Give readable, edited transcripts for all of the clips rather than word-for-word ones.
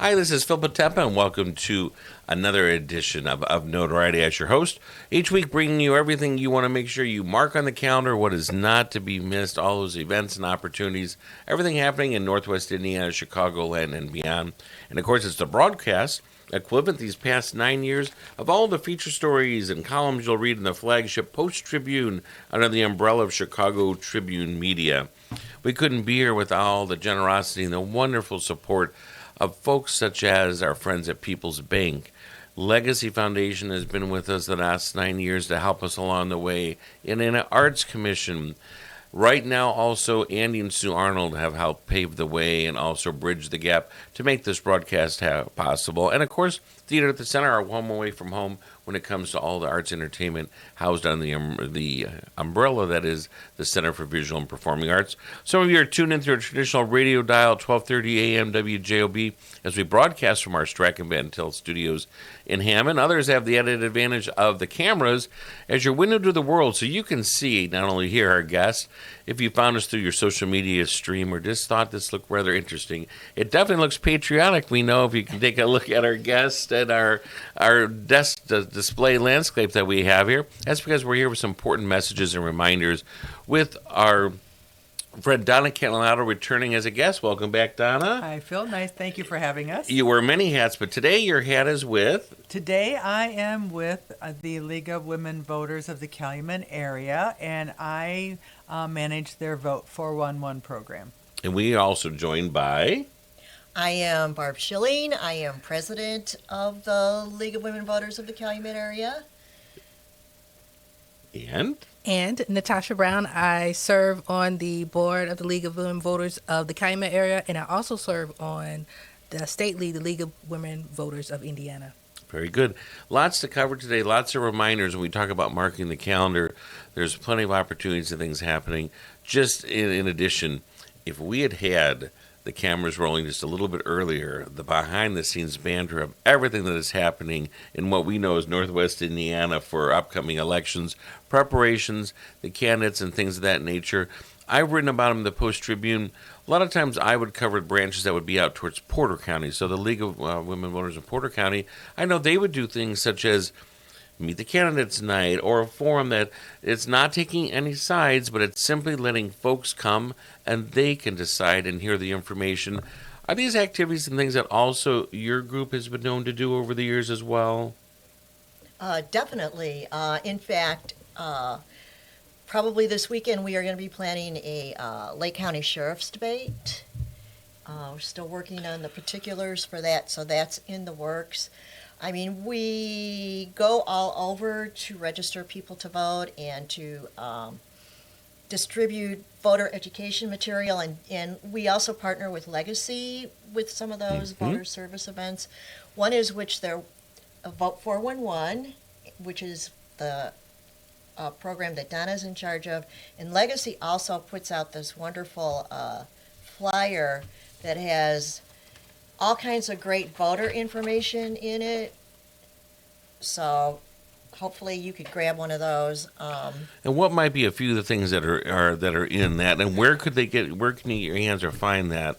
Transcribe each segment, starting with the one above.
Hi, this is Phil Potempa, and welcome to another edition of Notoriety as your host. Each week, bringing you everything you want to make sure you mark on the calendar, what is not to be missed, all those events and opportunities, everything happening in Northwest Indiana, Chicagoland, and beyond. And of course, it's the broadcast equivalent these past 9 years of all the feature stories and columns you'll read in the flagship Post-Tribune under the umbrella of Chicago Tribune Media. We couldn't be here with all the generosity and the wonderful support of folks such as our friends at People's Bank. Legacy Foundation has been with us the last 9 years to help us along the way. And an Arts Commission. Right now, also, Andy and Sue Arnold have helped pave the way and also bridge the gap to make this broadcast possible. And, of course, Theater at the Center, our home away from home when it comes to all the arts entertainment housed on the umbrella that is the Center for Visual and Performing Arts. Some of you are tuned in through a traditional radio dial, 1230 AM WJOB, as we broadcast from our Strack and Van Til studios in Hammond. Others have the added advantage of the cameras as your window to the world, so you can see, not only hear our guests, if you found us through your social media stream or just thought this looked rather interesting. It definitely looks patriotic. We know if you can take a look at our guests and our desk display landscape that we have here. That's because we're here with some important messages and reminders with our friend Donna Catalano returning as a guest. Welcome back, Donna. Hi, Phil. Nice. Thank you for having us. You wear many hats, but today your hat is with? Today I am with the League of Women Voters of the Calumet area, and I manage their Vote 411 program. And we are also joined by? I am Barb Schilling. I am president of the League of Women Voters of the Calumet area. And Natasha Brown. I serve on the board of the League of Women Voters of the Calumet area, and I also serve on the state league, the League of Women Voters of Indiana. Very good. Lots to cover today, lots of reminders when we talk about marking the calendar. There's plenty of opportunities and things happening. Just in addition, if we had the cameras rolling just a little bit earlier, the behind-the-scenes banter of everything that is happening in what we know as Northwest Indiana for upcoming elections, preparations, the candidates, and things of that nature. I've written about them in the Post-Tribune. A lot of times I would cover branches that would be out towards Porter County. So the League of Women Voters in Porter County, I know they would do things such as Meet the Candidates Night, or a forum that it's not taking any sides, but it's simply letting folks come and they can decide and hear the information. Are these activities and things that also your group has been known to do over the years as well? Definitely. In fact, probably this weekend we are going to be planning a Lake County Sheriff's debate. We're still working on the particulars for that, so that's in the works. I mean, we go all over to register people to vote and to distribute voter education material, and we also partner with Legacy with some of those voter service events. One is which they're Vote 411, which is the program that Donna's in charge of, and Legacy also puts out this wonderful flyer that has all kinds of great voter information in it. So hopefully you could grab one of those. And what might be a few of the things that are in that, and where can you get your hands or find that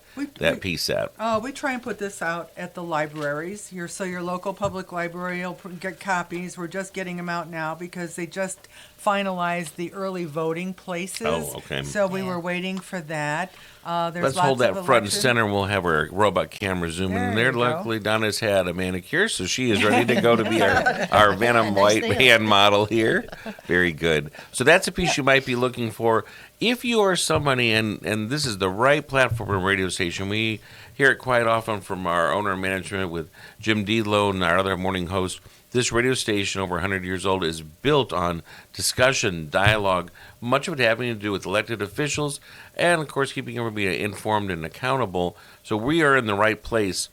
piece at? We try and put this out at the libraries. Your local public library will get copies. We're just getting them out now because they just finalized the early voting places. Oh, okay. So we were waiting for that. Let's hold that front and center, and we'll have our robot camera zoom in there. Luckily, Donna's had a manicure, so she is ready to go to be our Venom White hand model here. Very good. So that's a piece you might be looking for. If you are somebody, and this is the right platform and radio station, we hear it quite often from our owner and management with Jim Delow and our other morning host. This radio station, over 100 years old, is built on discussion, dialogue, much of it having to do with elected officials, and, of course, keeping everybody informed and accountable. So we are in the right place.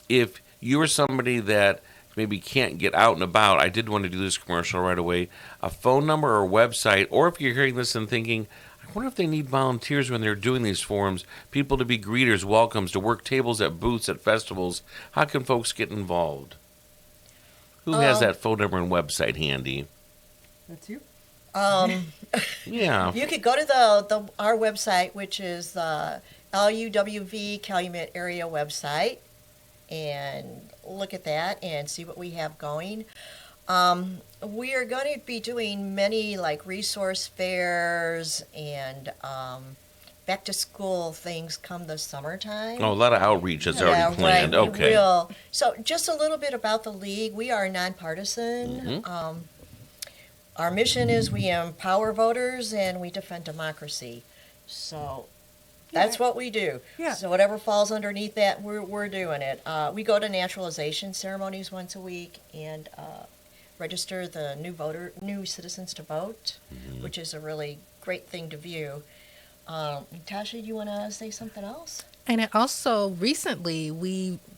If you are somebody that maybe can't get out and about, I did want to do this commercial right away, a phone number or website, or if you're hearing this and thinking, I wonder if they need volunteers when they're doing these forums, people to be greeters, welcomes, to work tables at booths, at festivals. How can folks get involved? Who has that phone number and website handy? That's you. Yeah. You could go to our website, which is the LUWV Calumet area website, and look at that and see what we have going. We are going to be doing many like resource fairs and back to school things come the summertime. Oh, a lot of outreach is already planned. Right, we Okay. will. So just a little bit about the league. We are nonpartisan. Mm-hmm. Our mission is we empower voters and we defend democracy. So that's what we do. Yeah. So whatever falls underneath that, we're doing it. We go to naturalization ceremonies once a week and register the new citizens to vote, which is a really great thing to view. Natasha, you want to say something else? And also recently,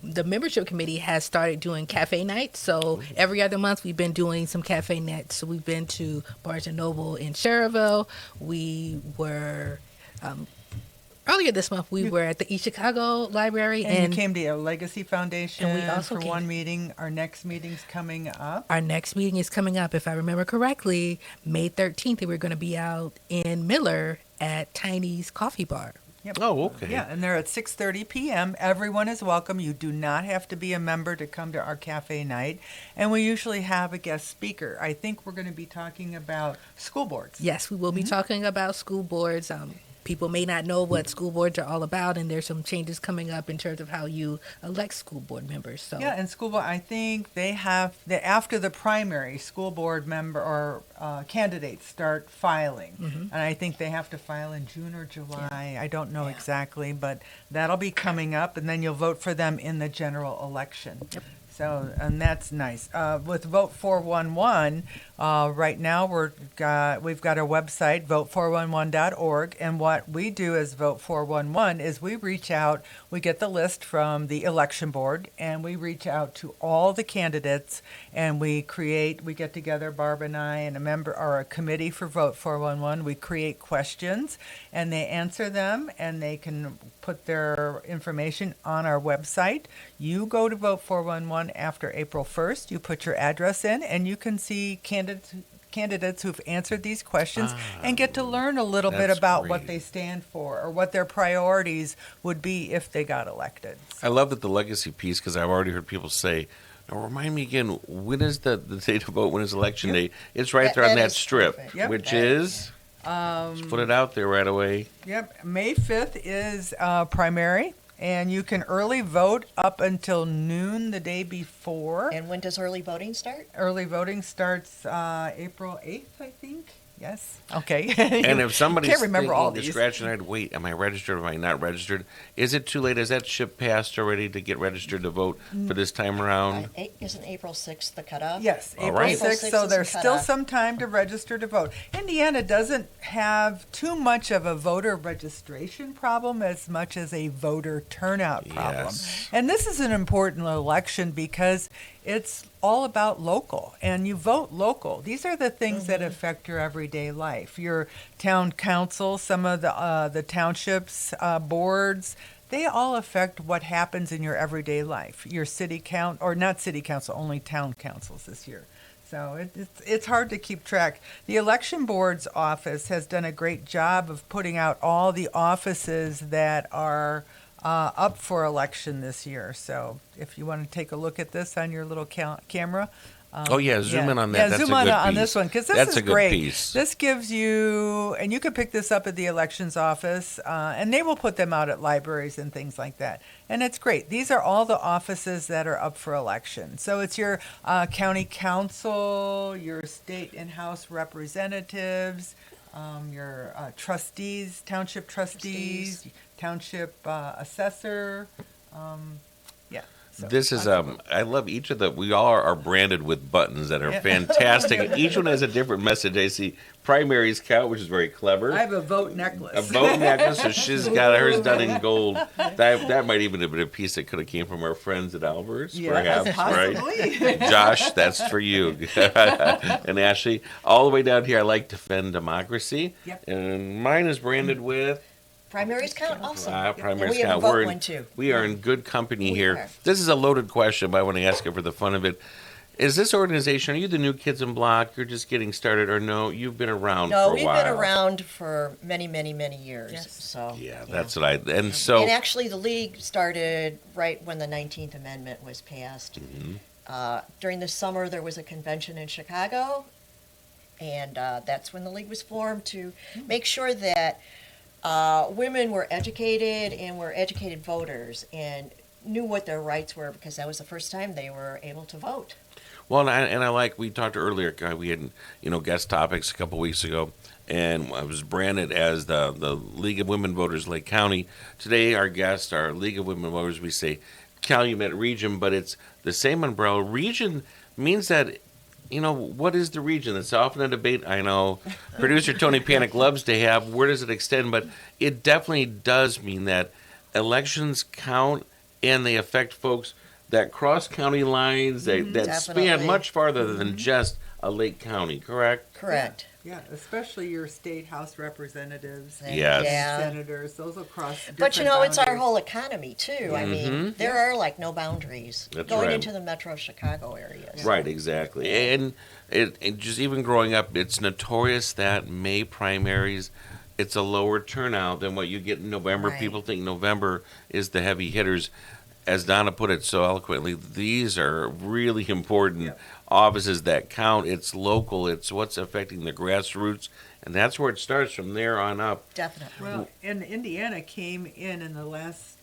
the membership committee has started doing cafe nights. So every other month, we've been doing some cafe nights. So we've been to Barnes and Noble in Cherville. We were earlier this month. We were at the East Chicago Library, And you came to a Legacy Foundation And we also for came- one meeting. Our next meeting's coming up. our next meeting is coming up. If I remember correctly, May 13th, and we're going to be out in Miller at Tiny's Coffee Bar. Yep. Oh, okay. Yeah, and they're at 6:30 p.m. Everyone is welcome. You do not have to be a member to come to our cafe night. And we usually have a guest speaker. I think we're going to be talking about school boards. Yes, we will be talking about school boards. People may not know what school boards are all about, and there's some changes coming up in terms of how you elect school board members. So Yeah, and school board, I think they have, after the primary, school board member or candidates start filing. And I think they have to file in June or July. I don't know Yeah. exactly, but that'll be coming up, and then you'll vote for them in the general election. So, and that's nice. With Vote 411, right now we've got our website, vote411.org, and what we do as Vote 411 is we reach out, we get the list from the election board, and we reach out to all the candidates, and we get together, Barb and I, and a member or a committee for Vote 411. We create questions, and they answer them, and they can put their information on our website. You go to Vote 411 after April 1st. You put your address in, and you can see candidates who've answered these questions and get to learn a little bit that's about what great. they stand for or what their priorities would be if they got elected. I love that the legacy piece because I've already heard people say, now remind me again, when is the day to vote? When is election day? It's right there on That that is strip, perfect. Yep. which is, let's put it out there right away. Yep, May 5th is primary, and you can early vote up until noon the day before. And when does early voting start? Early voting starts April 8th, I think. Yes. Okay. And if somebody's can't remember all thinking, these. scratching their head, wait, am I registered? Am I not registered? Is it too late? Is that ship passed already to get registered to vote for this time around? Isn't April 6th the cutoff? Yes, All April right. 6th, April so 6th there's is the still cutoff. some time to register to vote. Indiana doesn't have too much of a voter registration problem as much as a voter turnout problem. Yes. And this is an important election because it's all about local, and you vote local. These are the things that affect your everyday life. Your town council, some of the townships, boards, they all affect what happens in your everyday life. Your city or not city council, only town councils this year. So it's hard to keep track. The election board's office has done a great job of putting out all the offices that are up for election this year. So if you want to take a look at this on your little camera. Oh, yeah, zoom in on that. Yeah, That's zoom a on good on piece. this one because this That's is a good great. piece. This gives you, and you can pick this up at the elections office, and they will put them out at libraries and things like that. And it's great. These are all the offices that are up for election. So it's your county council, your state and house representatives, your trustees, township trustees, township assessor. Yeah. So This is lots of them. I love each of the. We all are branded with buttons that are Yeah. fantastic. Each one has a different message. I see primaries count, which is very clever. I have a vote necklace. A vote necklace, so she's got hers done in gold. That might even have been a piece that could have came from our friends at Albert's, Yes, perhaps, right? possibly. Josh, that's for you. And Ashley, all the way down here, I like defend democracy. Yep. And mine is branded with Primaries count also. primaries And we have count. a vote We're in- one too. We are in good company We here. are. This is a loaded question, but I want to ask it for the fun of it. Is this organization, are you the new kids in block? You're just getting started, or no, you've been around No, for a we've while? been around for many, many, many years. Yes. So Yeah, that's what and so, And actually, the league started right when the 19th Amendment was passed. During the summer, there was a convention in Chicago, and that's when the league was formed to make sure that women were educated and were educated voters and knew what their rights were, because that was the first time they were able to vote. well, and I like, we talked earlier, we had, guest topics a couple weeks ago, and I was branded as the League of Women Voters Lake County. Today, our guests are League of Women Voters, we say Calumet Region, but it's the same umbrella. Region means that, what is the region? It's often a debate. I know producer Tony Panic loves to have, where does it extend? But it definitely does mean that elections count and they affect folks that cross county lines, that span Definitely. much farther than just a Lake County, correct? Correct. Yeah, especially your state house representatives and Yes. Yeah. senators. Those will cross different But it's our boundaries. whole economy too. I mean, there are like no boundaries That's going right. into the metro Chicago area. Right, exactly. And it just even growing up, it's notorious that May primaries, it's a lower turnout than what you get in November. Right. People think November is the heavy hitters. As Donna put it so eloquently, these are really important offices that count. It's local. It's what's affecting the grassroots, and that's where it starts from there on up. Definitely. Well, and Indiana came in the last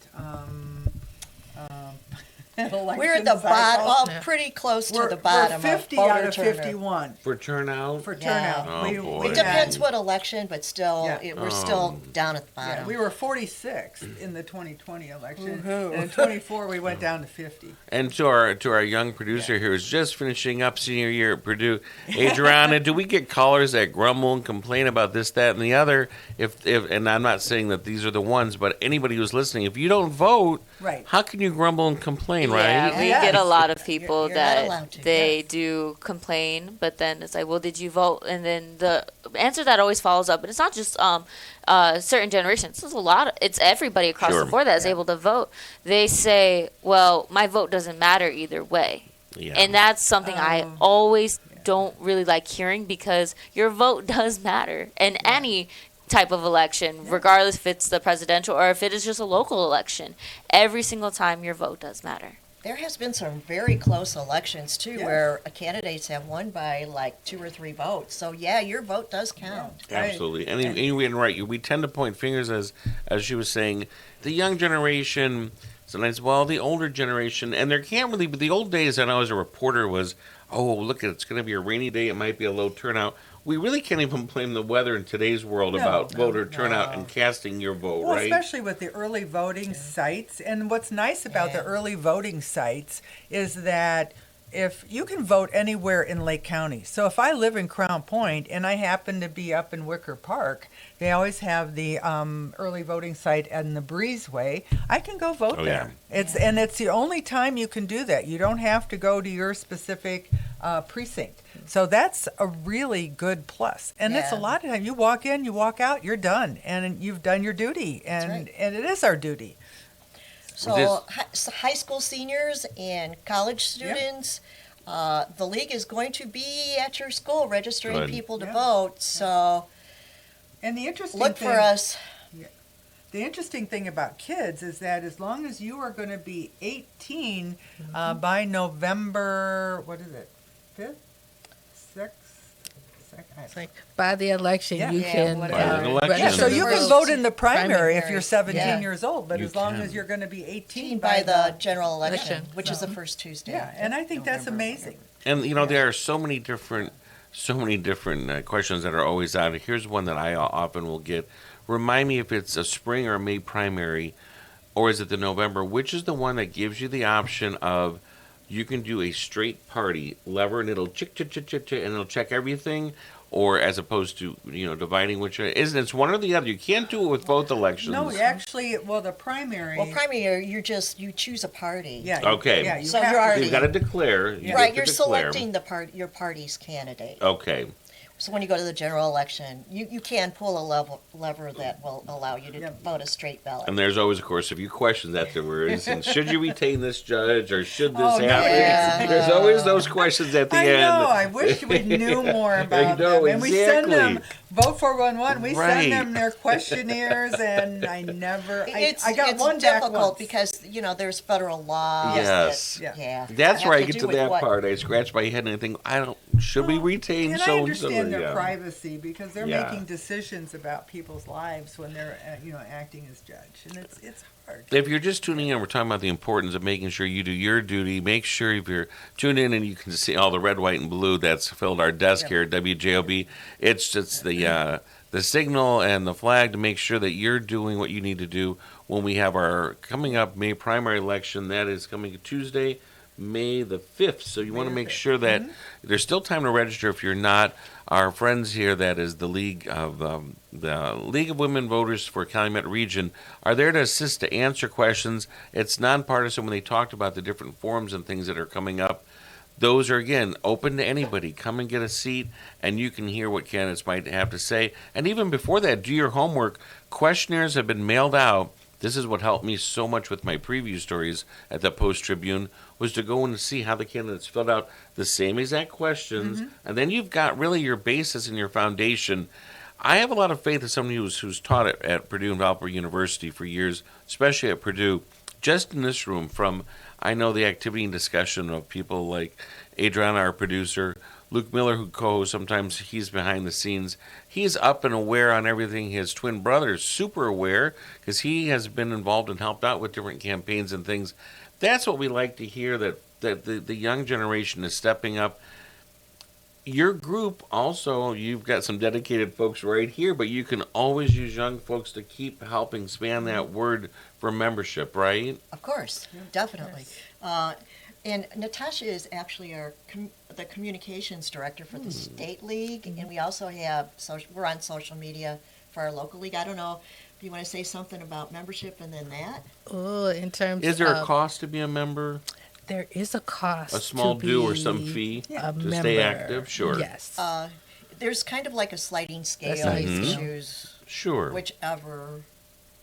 election We're at the bottom, cycle. well, pretty close to We're, the bottom. we're 50 of voter out of turnout. 51 For turnout, for Yeah. turnout. Oh, boy. It depends what election, but still, Yeah. we're still down at the Yeah, bottom. we were 46 in the 2020 election, Woohoo. and in 24 we went down to 50. and to our young producer here who's just finishing up senior year at Purdue, Adriana, do we get callers that grumble and complain about this, that, and the other? If and I'm not saying that these are the ones, but anybody who's listening, if you don't vote, Right. how can you grumble and complain, right? Yeah, we Yes. get a lot of people You're not allowed that to, they yes. do complain, but then it's like, well, did you vote? And then the answer that always follows up, and it's not just certain generations. It's a lot. It's everybody across Sure. the board that is able to vote. They say, well, my vote doesn't matter either way, Yeah. and that's something I always don't really like hearing, because your vote does matter in any type of election, regardless if it's the presidential or if it is just a local election. Every single time, your vote does matter. There has been some very close elections too, Yes. where candidates have won by like 2 or 3 votes. So yeah, your vote does count. Absolutely. And right, we tend to point fingers, as she was saying, the young generation, sometimes, well, the older generation, and there can't really be, the old days, I know as a reporter was, oh, look, it's going to be a rainy day, it might be a low turnout. We really can't even blame the weather in today's world about voter turnout and casting your vote, Well, right? especially with the early voting sites. And what's nice about the Yeah. early voting sites is that if you can vote anywhere in Lake County. So if I live in Crown Point and I happen to be up in Wicker Park, they always have the early voting site in the Breezeway. I can go vote Oh, there. And it's the only time you can do that. You don't have to go to your specific precinct. So that's a really good plus. And it's a Yeah. lot of time. You walk in, you walk out, you're done, and you've done your duty. And right. and it is our duty. So high school seniors and college students, the league is going to be at your school registering Good. people to Yeah. vote. So And the interesting look thing, for us. The interesting thing about kids is that as long as you are going to be 18 by November, what is it, 5th, 6th? It's like by the election, Yeah. you Yeah, can. whatever. By the election. Yeah, so you can Vote. vote in the primary if Primary, you're 17 yeah. years old, but You as long can. as you're going to be 18 By the general election, Election. which is the first Tuesday. Yeah, and I think that's November. amazing. And there are so many different questions that are always out. Here's one that I often will get. Remind me if it's a spring or a May primary, or is it the November? Which is the one that gives you the option of you can do a straight party lever and it'll chick chick chick chick chick and it'll check everything, or as opposed to dividing which isn't it's one or the other. You can't do it with both elections. No, actually, well, the primary. Well, primary, you choose a party. Yeah. Okay. Yeah, you So have you're to So already- you've got to declare. You Yeah. get Right, to you're declare. selecting your party's candidate. Okay. So when you go to the general election, you can pull a lever that will allow you to vote a straight ballot. And there's always, of course, a few questions afterwards. And should you retain this judge or should this happen? yeah. There's always those questions at the I end. know. I wish we knew more about know, them. And we send them exactly. Vote 411. We Right. send them their questionnaires, and I never. I got it's one back difficult once. because there's federal laws. Yes. That, Yeah. That's have where I to get do to with that what- part. I scratch my head and I think, should we retain And so I and so? understand their Yeah. privacy because they're Yeah. making decisions about people's lives when they're acting as judge, and it's hard. If you're just tuning in, we're talking about the importance of making sure you do your duty. Make sure if you're tuned in and you can see all the red, white, and blue that's filled our desk here at WJOB. It's just the signal and the flag to make sure that you're doing what you need to do when we have our coming up May primary election. That is coming Tuesday, May the 5th. So you want to the make 5th. sure that there's still time to register if you're not. Our friends here, that is the League of Women Voters for Calumet Region, are there to assist to answer questions. It's nonpartisan when they talked about the different forums and things that are coming up. Those are, again, open to anybody. Come and get a seat, and you can hear what candidates might have to say. And even before that, do your homework. Questionnaires have been mailed out. This is what helped me so much with my preview stories at the Post-Tribune, was to go and see how the candidates filled out the same exact questions. And then you've got really your basis and your foundation. I have a lot of faith in somebody who's taught at Purdue and Valparaiso University for years, especially at Purdue. Just in this room, I know the activity and discussion of people like Adriana, our producer, Luke Miller, who co-hosts, sometimes he's behind the scenes. He's up and aware on everything. His twin brother is super aware because he has been involved and helped out with different campaigns and things. That's what we like to hear, that the young generation is stepping up. Your group also, you've got some dedicated folks right here, but you can always use young folks to keep helping span that word for membership, right? Of course, definitely. And Natasha is actually the communications director for the state league, and we also have we're on social media for our local league. I don't know if you want to say something about membership and then that. Oh, in terms Is there a of, cost to be a member? there is a cost. A small to due or be some fee a to member. stay active? Sure. Yes. There's kind of like a sliding scale. sliding You scale. choose Sure. whichever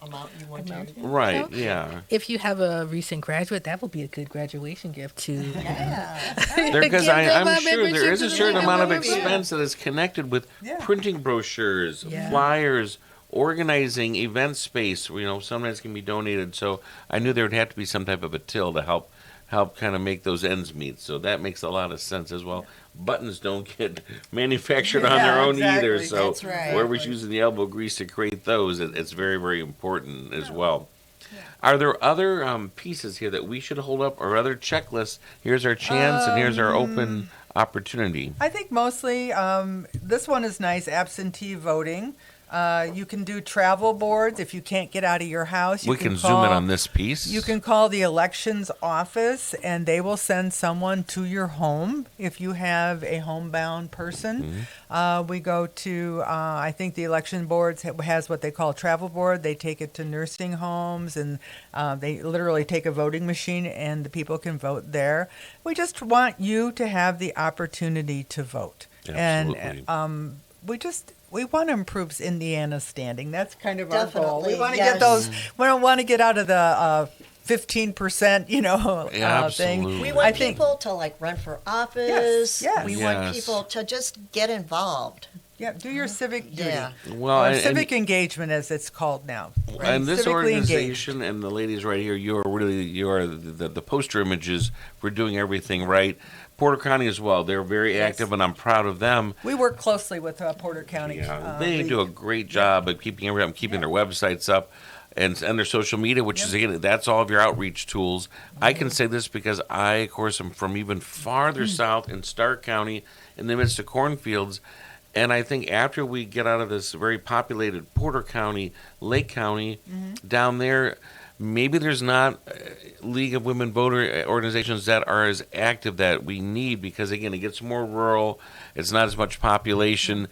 amount you want Amount. to. Right, No. yeah. If you have a recent graduate, that would be a good graduation gift to Yeah. Because Give them I'm a sure there membership is a to the certain League of amount of Women Voters. expense that is connected with Yeah. printing brochures, Yeah. flyers, organizing event space. Sometimes can be donated. So I knew there would have to be some type of a till to help kind of make those ends meet. So that makes a lot of sense as well. Buttons don't get manufactured on their Yeah, own either. exactly. So That's right. whoever's using the elbow grease to create those, it's very, very important as well. Are there other pieces here that we should hold up, or other checklists? Here's our chance, and here's our open opportunity. I think mostly this one is nice. Absentee voting. You can do travel boards if you can't get out of your house. You We can zoom in on this piece. You can call the elections office, and they will send someone to your home if you have a homebound person. We go to, I think the election boards has what they call a travel board. They take it to nursing homes, and they literally take a voting machine, and the people can vote there. We just want you to have the opportunity to vote. Absolutely. And we want to improve Indiana's standing. That's kind of our goal. We Definitely, want to yes. get those. We don't want to get out of the 15%, thing. Absolutely. We want I think- people to run for office. Yes. We Yes. want people to just get involved. Yeah, do your civic duty. Yeah. Well, Or and- civic engagement, as it's called now. right? And this Civically organization and the ladies right here, you are the poster images for doing everything right. Porter County as well. They're very active, and I'm proud of them. We work closely with Porter County. Yeah, they League. do a great job of keeping their websites up and their social media, which is, again, that's all of your outreach tools. I can say this because I, of course, am from even farther south in Stark County in the midst of cornfields. And I think after we get out of this very populated Porter County, Lake County, down there, maybe there's not League of Women Voter organizations that are as active that we need because, again, it gets more rural. It's not as much population.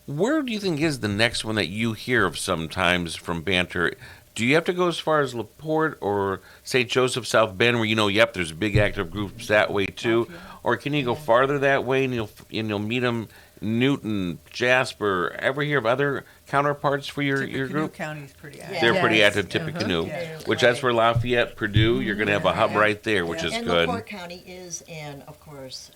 Where do you think is the next one that you hear of sometimes from Banter? Do you have to go as far as LaPorte or St. Joseph, South Bend, where yep, there's big active groups that way too? Or can you go farther that way and you'll meet them Newton, Jasper. Ever hear of other counterparts for your Tippecanoe group? County's pretty active. They're pretty Yes. active, Tippecanoe, Yeah. which that's for Lafayette, Purdue. You're going to have a hub Yeah. right there, which is And good. LaPorte County is, and of course,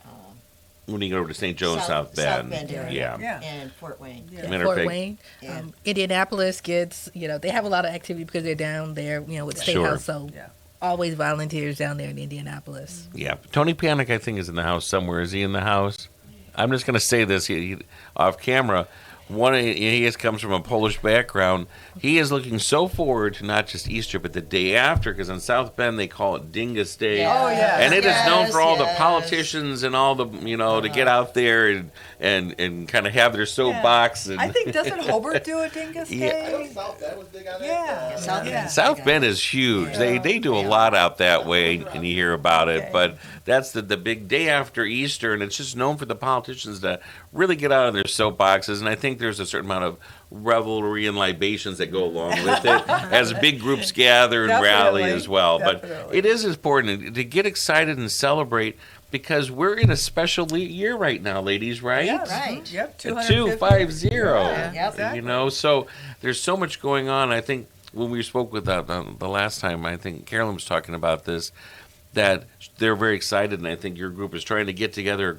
When you go over to St. Joe and South Bend. area. Yeah. Yeah. And Fort Wayne. Yeah. Matter of Fort fact- Wayne, Yeah. Indianapolis gets, they have a lot of activity because they're down there, with the State Sure. House. So Yeah. always volunteers down there in Indianapolis. Yeah. Tony Panic, I think, is in the house somewhere. Is he in the house? I'm just going to say this off camera. He comes from a Polish background. He is looking so forward to not just Easter, but the day after, because on South Bend they call it Dingus Day. Yeah. Oh, yeah. And it is known for all the Yes. politicians and all the, to get out there and kind of have their soapbox. And I think, doesn't Hobart do a Dingus Yeah. Day? South Bend was big on that. Yeah. South Yeah. Bend. South Bend is huge. Yeah. They do a lot out that way, and you hear about it. Okay. But that's the big day after Easter, and it's just known for the politicians to really get out of their soapboxes. And I think there's a certain amount of revelry and libations that go along with it as big groups gather and rally Definitely. as well. Definitely. But it is important to get excited and celebrate because we're in a special year right now, ladies, right? Yes. Right. Yep. 250. Yeah, Yep. exactly. So there's so much going on. I think when we spoke with the last time, I think Carolyn was talking about this, that they're very excited, and I think your group is trying to get together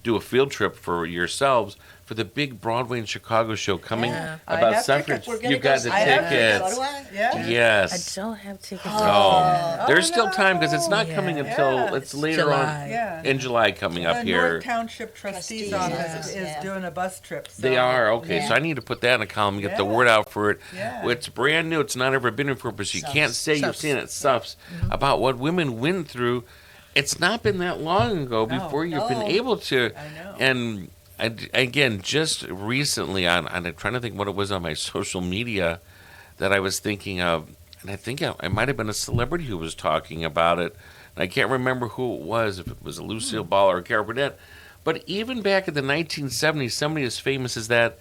do a field trip for yourselves for the big Broadway and Chicago show coming Yeah. I about have suffrage. tickets. We're gonna You've got go the see I have that. tickets. So do I. Yeah. Yes. I don't have tickets. Oh, there's Oh, still time because it's not no. coming Yeah. until Yeah. it's later July. Yeah. on in July coming up The here. North Township Trustees Trustees, Office is yeah. doing a bus trip. So. They are okay, Yeah. so I need to put that in a column and get the Yeah. word out for it. Yeah. It's brand new; it's not ever been before, but you Suffs. can't say you've Suffs. seen it. Suffs about what women went through. It's not been that long ago No. before you've been No. able to. I know. And again, just recently, I'm trying to think what it was on my social media that I was thinking of, and I think it might have been a celebrity who was talking about it. And I can't remember who it was, if it was a Lucille Ball or Carol Burnett. But even back in the 1970s, somebody as famous as that,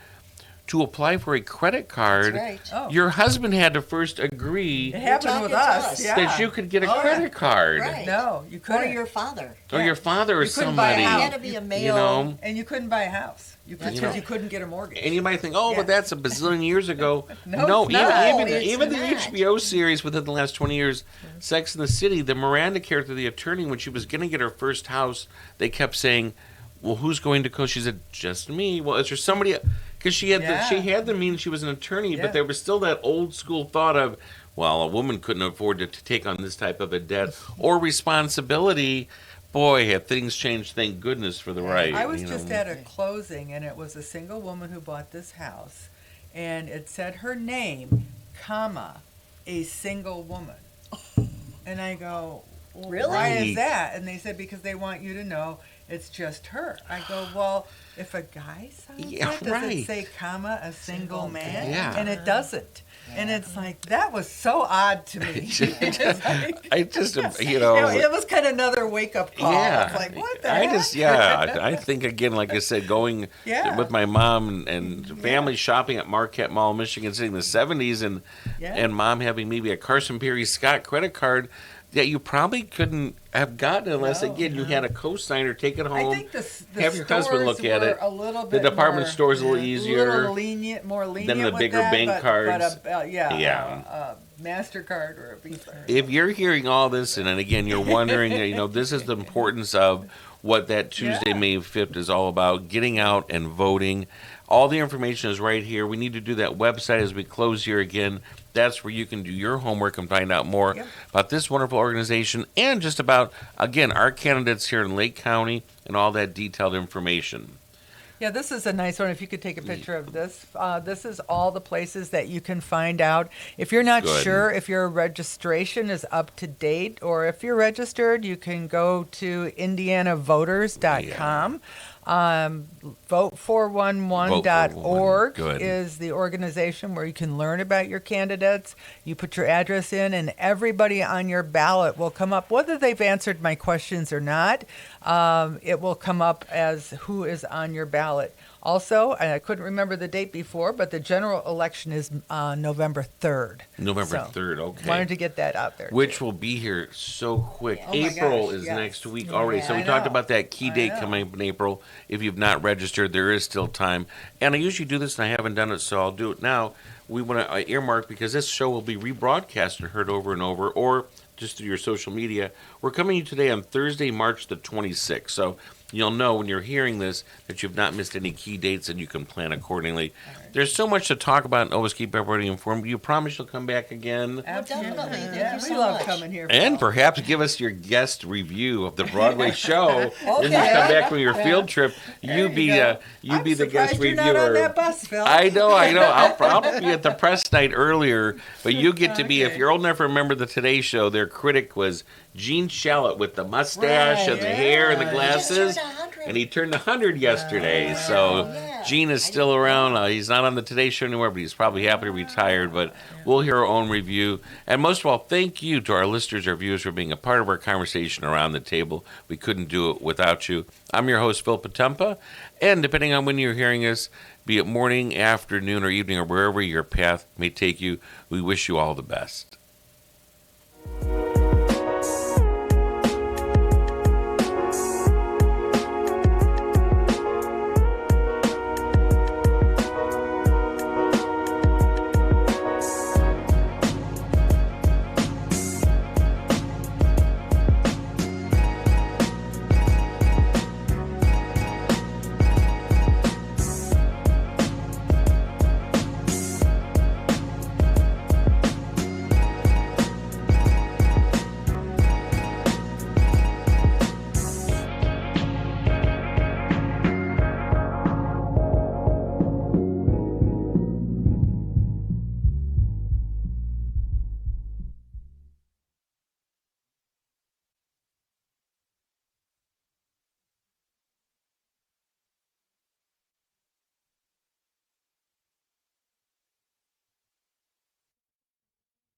to apply for a credit card, That's right. Oh. your husband had to first agree It happened with talking to us. us. Yeah. that you could get a Oh, yeah. credit card. Right. No, you Or couldn't. your father. Or your father or You couldn't buy a somebody. house. He had to be a male. You know? And you couldn't buy a house. You could That's because right. you couldn't get a mortgage. And you might think, oh, Yeah. but that's a bazillion years ago. No, it's not. even the It's not. HBO series within the last 20 years, Sex and the City, the Miranda character, the attorney, when she was going to get her first house, they kept saying, well, who's going to co? She said, just me. Well, is there somebody? Because she had Yeah. she had the means, she was an attorney, Yeah. but there was still that old school thought of, well, a woman couldn't afford to take on this type of a debt or responsibility. Boy, have things changed, thank goodness, for the right. I was you just know. at a closing, and it was a single woman who bought this house, and it said her name, comma, a single woman. And I go, well, Really? why is that? And they said, because they want you to know it's just her. I go, well, if a guy signs Yeah, it, does right. it say, comma, a single Single man? Yeah. And it doesn't. And it's like, that was so odd to me. It's like, I just, it was kind of another wake-up call. Yeah, It's like, what the I heck? just, I think again, like I said, going Yeah. with my mom and family shopping at Marquette Mall, Michigan City in the '70s, and Yeah. and mom having maybe a Carson Perry Scott credit card that you probably couldn't have gotten unless No, again you had a co-signer, take it I home. think the have your husband look stores at were it. A little The bit department more, store's a little easier more lenient the with bigger that, bank but, cards. But Yeah. a Mastercard or a Visa. If you're hearing all this, and again, you're wondering, this is the importance of what that Tuesday, Yeah. May 5th is all about, getting out and voting. All the information is right here. We need to do that website as we close here again. That's where you can do your homework and find out more Yep. about this wonderful organization and just about, again, our candidates here in Lake County and all that detailed information. Yeah, this is a nice one. If you could take a picture of this. This is all the places that you can find out. If you're not Good. sure if your registration is up to date or if you're registered, you can go to indianavoters.com. Vote411.org Good. is the organization where you can learn about your candidates. You put your address in, and everybody on your ballot will come up, whether they've answered my questions or not. It will come up as who is on your ballot. Also, I couldn't remember the date before, but the general election is November 3rd. November So, 3rd, okay. Wanted to get that out there. Which too. will be here so quick. Oh my April gosh, is yes. next week already. So I we talked know. about that key I date know. coming up in April. If you've not registered, there is still time. And I usually do this, and I haven't done it, so I'll do it now. We want to earmark, because this show will be rebroadcast and heard over and over, or just through your social media. We're coming to you today on Thursday, March the 26th. So you'll know when you're hearing this that you've not missed any key dates, and you can plan accordingly. There's so much to talk about, and always keep everybody informed. You promise you'll come back again? Absolutely. Definitely. Thank Yeah, you we so love much. coming here. And Phil. perhaps give us your guest review of the Broadway show. As you Okay. come back from your field trip, you be go. you be I'm the guest surprised you're reviewer. not on that bus, Phil. I know. I'll be at the press night earlier, but you get to be, if Okay. you're old enough to remember the Today Show, their critic was Gene Shalit with the mustache Right, and the hair and the yeah. glasses. Just turned 100. And he turned 100 yesterday, so yeah. Gene is still around. He's not on the Today Show anymore, but he's probably happily retired. But we'll hear our own review. And most of all, thank you to our listeners, our viewers, for being a part of our conversation around the table. We couldn't do it without you. I'm your host, Phil Potempa, and depending on when you're hearing us, be it morning, afternoon, or evening, or wherever your path may take you, we wish you all the best.